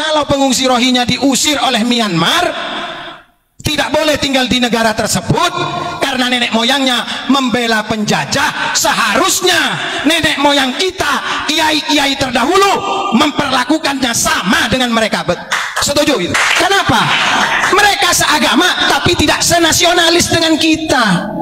kalau pengungsi Rohingya diusir oleh Myanmar, tidak boleh tinggal di negara tersebut karena nenek moyangnya membela penjajah. Seharusnya nenek moyang kita, kiai-kiai terdahulu, memperlakukannya sama dengan mereka. Setuju itu? Kenapa? Mereka seagama tapi tidak senasionalis dengan kita.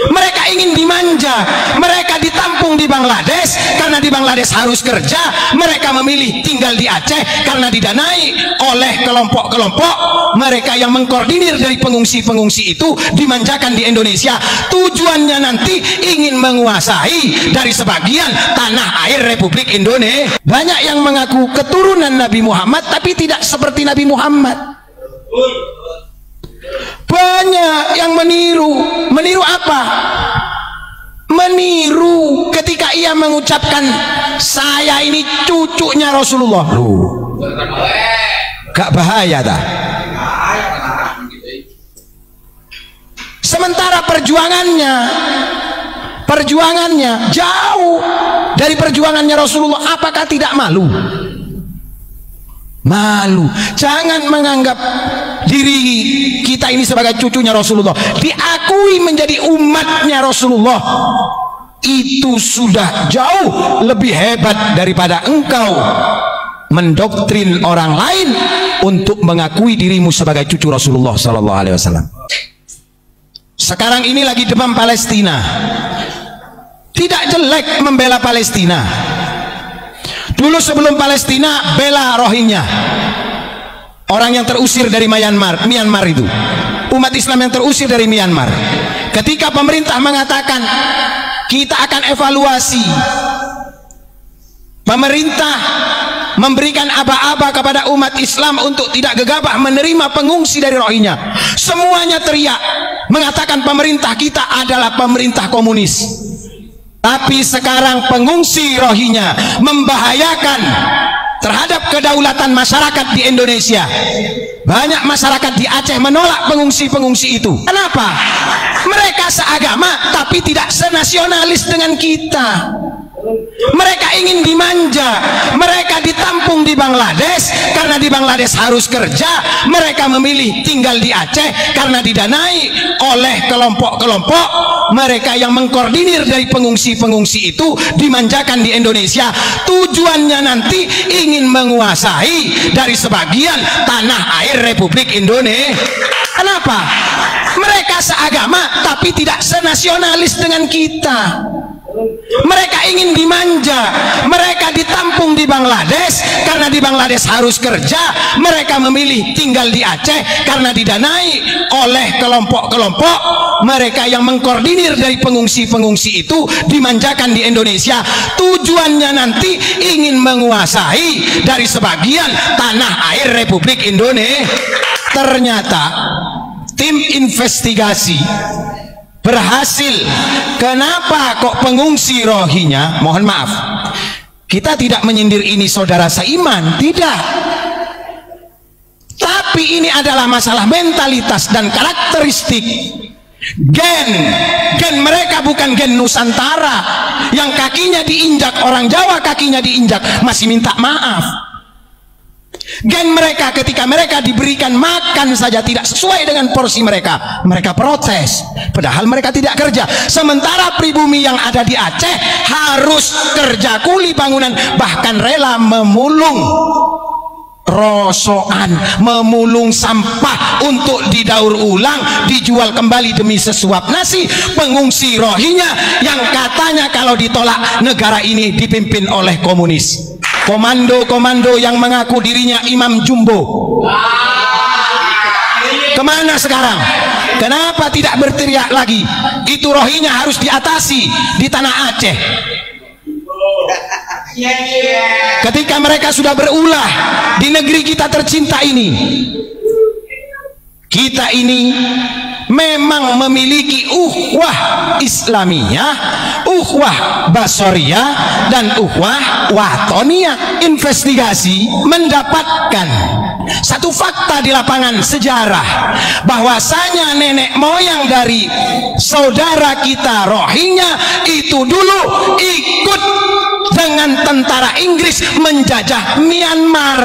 Mereka ingin dimanja, mereka ditampung di Bangladesh karena di Bangladesh harus kerja. Mereka memilih tinggal di Aceh karena didanai oleh kelompok-kelompok mereka yang mengkoordinir dari pengungsi-pengungsi itu, dimanjakan di Indonesia. Tujuannya nanti ingin menguasai dari sebagian tanah air Republik Indonesia. Banyak yang mengaku keturunan Nabi Muhammad tapi tidak seperti Nabi Muhammad. Banyak yang meniru apa? Meniru ketika ia mengucapkan saya ini cucunya Rasulullah. Gak bahaya dah? Sementara perjuangannya jauh dari perjuangannya Rasulullah. Apakah tidak malu? Malu. Jangan menganggap diri kita ini sebagai cucunya Rasulullah. Diakui menjadi umatnya Rasulullah. Itu sudah jauh lebih hebat daripada engkau mendoktrin orang lain untuk mengakui dirimu sebagai cucu Rasulullah sallallahu alaihi wasallam. Sekarang ini lagi demam Palestina. Tidak jelek membela Palestina. Dulu sebelum Palestina bela Rohingya, orang yang terusir dari Myanmar itu, umat Islam yang terusir dari Myanmar. Ketika pemerintah mengatakan kita akan evaluasi, pemerintah memberikan aba-aba kepada umat Islam untuk tidak gegabah menerima pengungsi dari Rohingya. Semuanya teriak mengatakan pemerintah kita adalah pemerintah komunis. Tapi sekarang pengungsi Rohingya membahayakan terhadap kedaulatan masyarakat di Indonesia. Banyak masyarakat di Aceh menolak pengungsi-pengungsi itu. Kenapa? Mereka seagama tapi tidak senasionalis dengan kita. Mereka ingin dimanja, mereka ditampung di Bangladesh karena di Bangladesh harus kerja. Mereka memilih tinggal di Aceh karena didanai oleh kelompok-kelompok mereka yang mengkoordinir dari pengungsi-pengungsi itu, dimanjakan di Indonesia. Tujuannya nanti ingin menguasai dari sebagian tanah air Republik Indonesia. Kenapa? Mereka seagama tapi tidak senasionalis dengan kita. Mereka ingin dimanja, mereka ditampung di Bangladesh karena di Bangladesh harus kerja. Mereka memilih tinggal di Aceh karena didanai oleh kelompok-kelompok mereka yang mengkoordinir dari pengungsi-pengungsi itu, dimanjakan di Indonesia. Tujuannya nanti ingin menguasai dari sebagian tanah air Republik Indonesia. Ternyata tim investigasi berhasil. Kenapa kok pengungsi Rohingya, mohon maaf, kita tidak menyindir ini saudara seiman, tidak, tapi ini adalah masalah mentalitas dan karakteristik. Gen mereka bukan gen Nusantara yang kakinya diinjak orang Jawa, kakinya diinjak masih minta maaf. Gen mereka ketika mereka diberikan makan saja tidak sesuai dengan porsi mereka, mereka protes, padahal mereka tidak kerja. Sementara pribumi yang ada di Aceh harus kerja kuli bangunan, bahkan rela memulung rosokan, memulung sampah untuk didaur ulang, dijual kembali demi sesuap nasi. Pengungsi Rohingya yang katanya kalau ditolak negara ini dipimpin oleh komunis. Komando-komando yang mengaku dirinya Imam Jumbo kemana sekarang? Kenapa tidak berteriak lagi? Itu Rohingya harus diatasi di tanah Aceh. Ketika mereka sudah berulah di negeri kita tercinta ini, kita ini memang memiliki uhwah Islamiyah, uhwah Basoriyah, dan uhwah Watoniyah. Investigasi mendapatkan satu fakta di lapangan sejarah, bahwasanya nenek moyang dari saudara kita Rohingya itu dulu ikut dengan tentara Inggris menjajah Myanmar.